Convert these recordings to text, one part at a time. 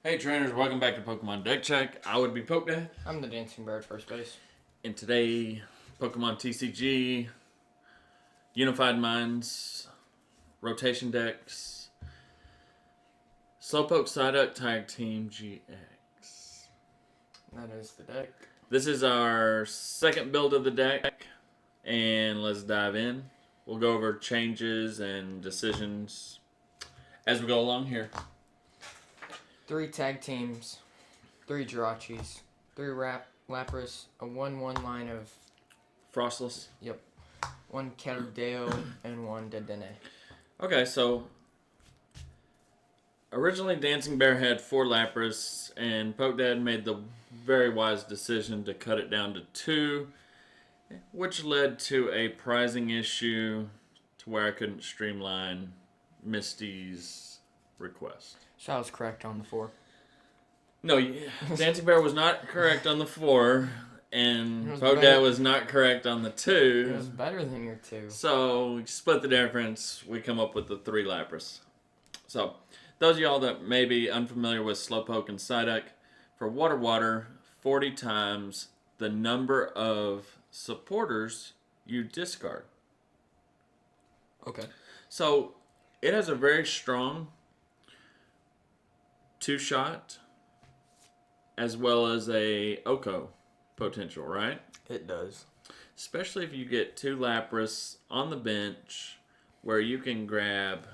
Hey trainers, welcome back to Pokemon Deck Check. I would be Pokedad. I'm the Dancing Bear at first base. And today, Pokemon TCG, Unified Minds, Rotation Decks, Slowpoke Psyduck Tag Team GX. That is the deck. This is our second build of the deck, and let's dive in. We'll go over changes and decisions as we go along here. 3 tag teams, 3 Jirachis, 3 Lapras, a 1/1 line of Frostless. 1 Keldeo, and 1 Dedenne. Okay, so originally Dancing Bear had 4 Lapras, and Pokedad made the very wise decision to cut it down to 2, which led to a pricing issue to where I couldn't streamline Misty's request. So I was correct on the 4. No, Dancing Bear was not correct on the 4, and Pokedad better. was not correct on the 2. It was better than your 2. So we split the difference. We come up with the 3 Lapras. So those of y'all that may be unfamiliar with Slowpoke and Psyduck, for Water, 40 times the number of supporters you discard. Okay. So it has a very strong 2-shot as well as a Oko potential, right? It does. Especially if you get 2 Lapras on the bench where you can grab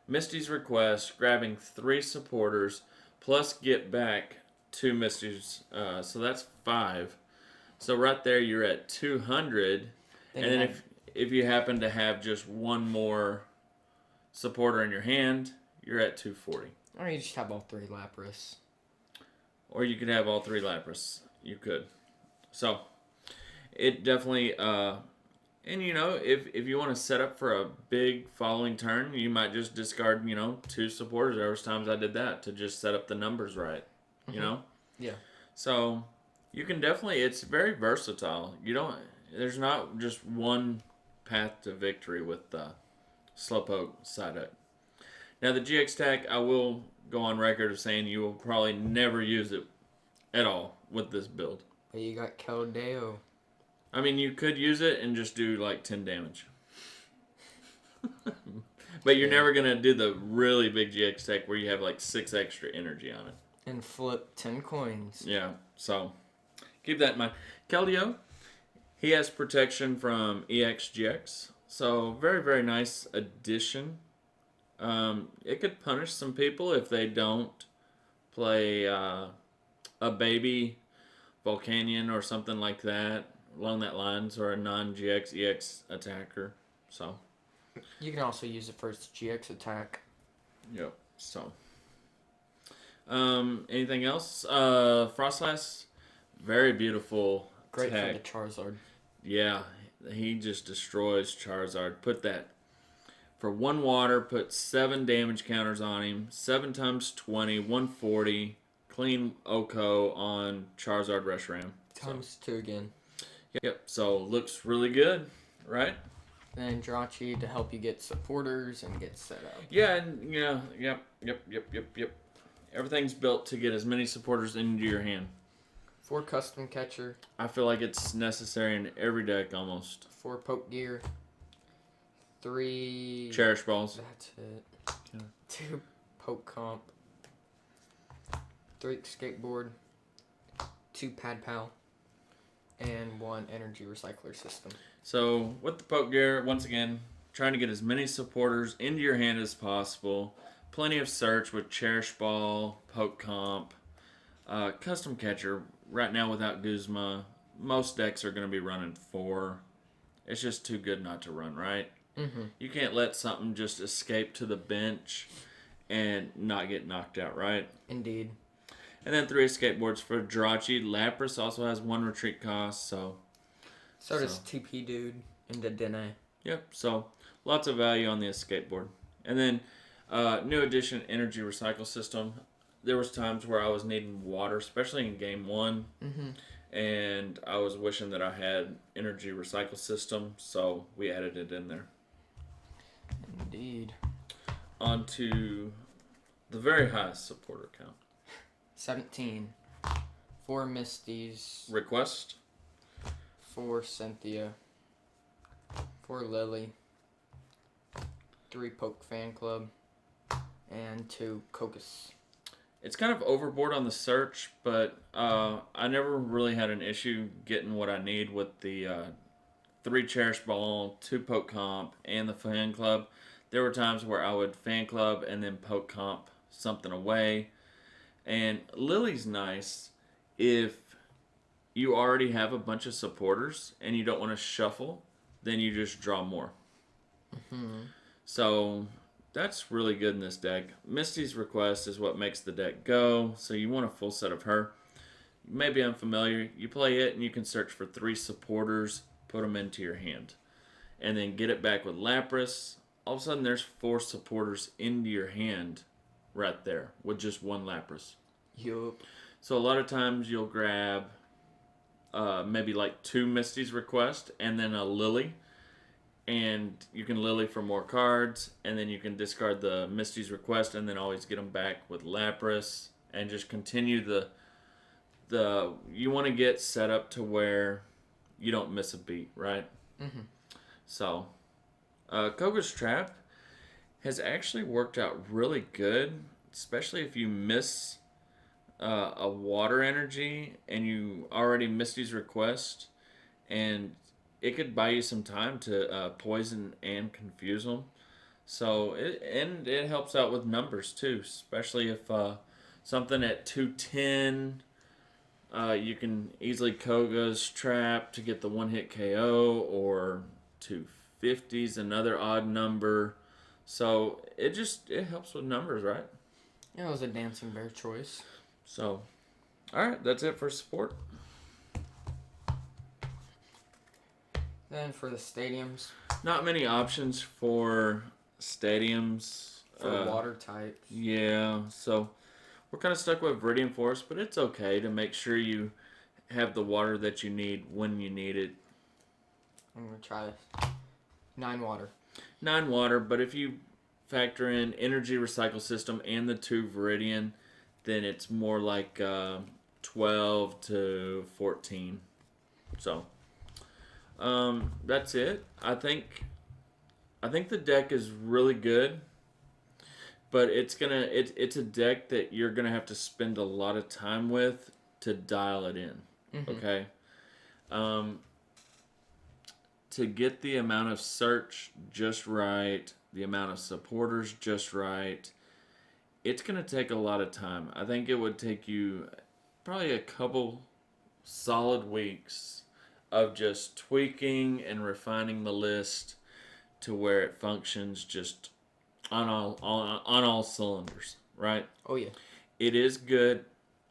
Misty's request, grabbing 3 supporters, plus get back 2 Misty's. So that's 5. So right there you're at 200. And then if you happen to have just one more supporter in your hand, you're at 240. Or you just have all 3 Lapras. Or you could have all 3 Lapras. You could. So it definitely, and you know, if you want to set up for a big following turn, you might just discard, 2 supporters. There was times I did that to just set up the numbers right, you know? Yeah. So you can definitely, it's very versatile. There's not just one path to victory with the Slowpoke Psyduck. Now the GX tag, I will go on record of saying you will probably never use it at all with this build. But you got Keldeo. I mean, you could use it and just do like 10 damage. But you're never going to do the really big GX tech where you have like 6 extra energy on it. And flip 10 coins. Yeah, so keep that in mind. Keldeo, he has protection from EX GX. So very, very nice addition. It could punish some people if they don't play a baby Volcanion or something like that along that lines, or a non-GX EX attacker. So You can also use it for its GX attack. yep. So anything else? Frostlass, very beautiful. Great tag. for the Charizard. Yeah, he just destroys Charizard. Put that for 1 water, put 7 damage counters on him. 7 times 20, 140. Clean Oko on Charizard Reshiram. Times 2 again. Yep, so looks really good, right? Then Jirachi to help you get supporters and get set up. Yeah, and yep. Everything's built to get as many supporters into your hand. 4 custom catcher. I feel like it's necessary in every deck almost. 4 poke gear. 3 Cherish balls. That's it. 2 poke comp. 3 skateboard. 2 pad pal. And 1 energy recycler system. So with the poke gear, once again, trying to get as many supporters into your hand as possible. Plenty of search with Cherish Ball, Poke Comp, Custom Catcher. Right now without Guzma, most decks are going to be running 4. It's just too good not to run, right? Mm-hmm. You can't let something just escape to the bench and not get knocked out, right? Indeed. And then 3 escape boards for Jirachi. Lapras also has 1 retreat cost, So does TP Dude and Dedenne. Yep, so lots of value on the escape board. And then new addition, energy recycle system. There was times where I was needing water, especially in game 1. Mm-hmm. And I was wishing that I had energy recycle system, so we added it in there. Indeed. On to the very highest supporter count. 17. 4 Misties. Request. 4 Cynthia. 4 Lily. 3 Poke Fan Club. And 2 Cocos. It's kind of overboard on the search, but I never really had an issue getting what I need with the 3 Cherish Ball, 2 Poke Comp, and the Fan Club. There were times where I would Fan Club and then Poke Comp something away. And Lily's nice if you already have a bunch of supporters and you don't want to shuffle, then you just draw more. Mm-hmm. So that's really good in this deck. Misty's Request is what makes the deck go, so you want a full set of her. You may be unfamiliar. You play it and you can search for 3 supporters, put them into your hand, and then get it back with Lapras. All of a sudden there's 4 supporters into your hand right there with just 1 Lapras. Yup. So a lot of times you'll grab maybe like 2 Misty's Request and then a Lily. And you can Lily for more cards, and then you can discard the Misty's Request and then always get them back with Lapras and just continue the you want to get set up to where you don't miss a beat, right? Mm-hmm. So, Koga's Trap has actually worked out really good, especially if you miss a water energy and you already Misty's Request, and it could buy you some time to poison and confuse them. So it helps out with numbers too, especially if something at 210, you can easily Koga's Trap to get the 1-hit KO, or 250 is another odd number. So it helps with numbers, right? Yeah, it was a Dancing Bear choice. So, all right, that's it for support. Then for the stadiums. Not many options for stadiums. For water types. Yeah, so we're kind of stuck with Viridian Forest, but it's okay to make sure you have the water that you need when you need it. I'm going to try this. 9 water. 9 water, but if you factor in Energy Recycle System and the 2 Viridian, then it's more like 12 to 14. So that's it. I think the deck is really good, but it's a deck that you're gonna have to spend a lot of time with to dial it in. Mm-hmm. Okay. To get the amount of search just right, the amount of supporters just right, it's gonna take a lot of time. I think it would take you probably a couple solid weeks of just tweaking and refining the list to where it functions just on all cylinders, right? Oh yeah. It is good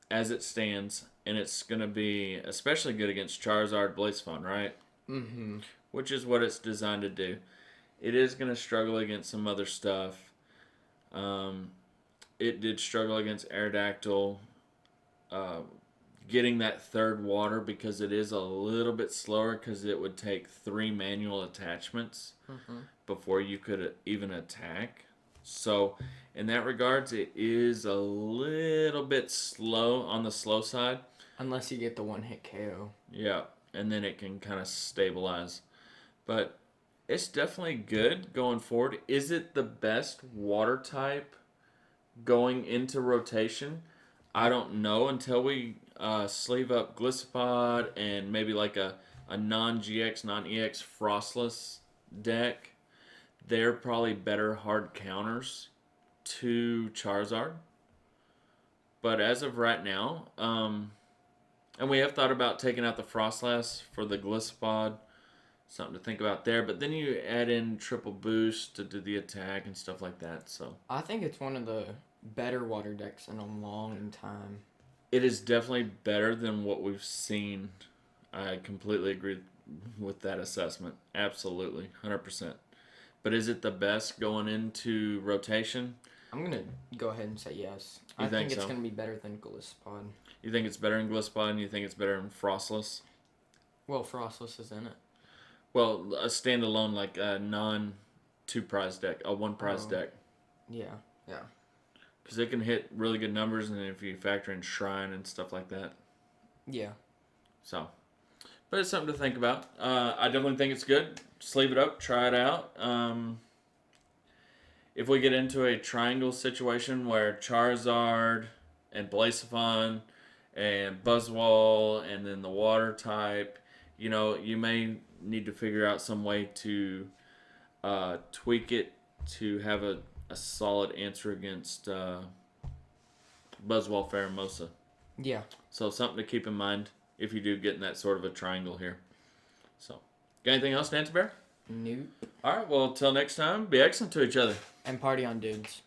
as it stands, and it's gonna be especially good against Charizard, Blaziken, right? Mm-hmm. Which is what it's designed to do. It is gonna struggle against some other stuff. It did struggle against Aerodactyl. Getting that 3rd water, because it is a little bit slower, because it would take 3 manual attachments before you could even attack. So in that regards, it is a little bit slow, on the slow side. Unless you get the 1-hit KO. Yeah, and then it can kind of stabilize. But it's definitely good going forward. Is it the best water type going into rotation? I don't know until we sleeve up Gliscopod and maybe like a non-GX, non-EX Frostless deck. They're probably better hard counters to Charizard. But as of right now, and we have thought about taking out the Frostlass for the Gliscopod. Something to think about there. But then you add in triple boost to do the attack and stuff like that. So I think it's one of the better water decks in a long time. it is definitely better than what we've seen. I completely agree with that assessment. Absolutely, 100%. But is it the best going into rotation? I'm going to go ahead and say yes. You I think so? it's going to be better than Gliscopod. You think it's better in Gliscopod and you think it's better in Frostless? Well, Frostless is in it. Well, a standalone, like a non-2 prize deck, a 1 prize deck. Yeah, yeah. Because it can hit really good numbers, and if you factor in Shrine and stuff like that. Yeah. So, but it's something to think about. I definitely think it's good. Sleeve it up, try it out. If we get into a triangle situation where Charizard and Blaziken and Buzzwole and then the water type, you may need to figure out some way to tweak it to have a solid answer against Buzzwole Pheromosa. Yeah. So something to keep in mind if you do get in that sort of a triangle here. So, got anything else, Nancy Bear? Nope. All right, well, till next time, be excellent to each other. And party on, dudes.